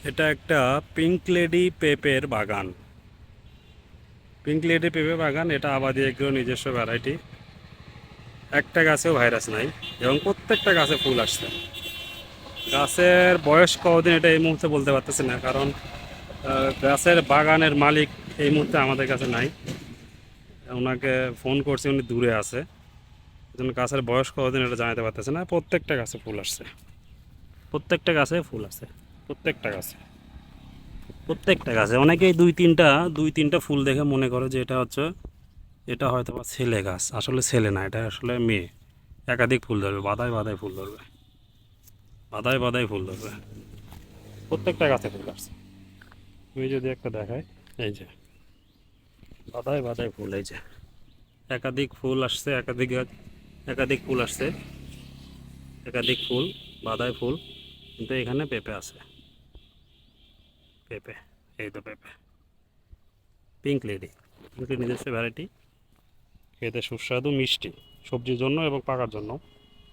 এটা একটা pink lady পেঁপের বাগান। পিঙ্ক লেডি পেঁপে বাগান, এটা আবাদি এগ্রো নিজস্ব ভ্যারাইটি। একটা গাছেও ভাইরাস নাই এবং প্রত্যেকটা গাছে ফুল আসছে। গাছের বয়স কতদিন এটা এই মুহূর্তে বলতে পারতেছি না, কারণ গাছের বাগানের মালিক এই মুহূর্তে আমাদের কাছে নাই। ওনাকে ফোন করছি, উনি দূরে আছে, এই জন্য গাছের বয়স কতদিন এটা জানাতে পারতেছে না। প্রত্যেকটা গাছে ফুল আসছে, প্রত্যেকটা গাছে ফুল আছে, প্রত্যেকটা গাছে, প্রত্যেকটা গাছে। অনেকেই দুই তিনটা ফুল দেখে মনে করে যে এটা হচ্ছে, এটা হয়তো বা ছেলে গাছ। আসলে ছেলে না, এটা আসলে মেয়ে। একাধিক ফুল ধরবে, বাদায় বাদায় ফুল ধরবে, বাদায় বাদায় ফুল ধরবে। প্রত্যেকটা গাছে ফুল আসছে। তুমি যদি একটা দেখায়, এই যে বাদায় বাদায় ফুল, এই যে একাধিক ফুল আসছে, একাধিক গাছ, একাধিক ফুল আসছে, একাধিক ফুল, বাদায় ফুল। কিন্তু এখানে পেঁপে আছে, পেঁপে, এই তো পেঁপে। পিঙ্ক লেডি, পিঙ্ক লেডি নিজস্ব ভ্যারাইটি। খেতে সুস্বাদু, মিষ্টি, সবজির জন্য এবং পাকার জন্য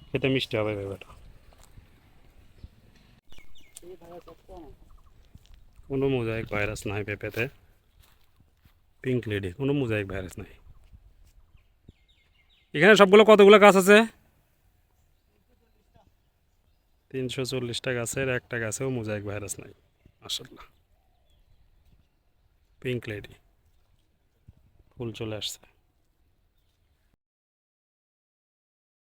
খেতে মিষ্টি হবে পেঁপেটা। কোনো মোজাইক ভাইরাস নাই পেঁপেতে। পিঙ্ক লেডি, কোনো মোজাইক ভাইরাস নাই। এখানে সবগুলো কতগুলো গাছ আছে? 340টা গাছের একটা গাছেও মোজাইক ভাইরাস নাই, মাশাআল্লাহ। পিঙ্ক লেডি, ফুল চলে আসছে।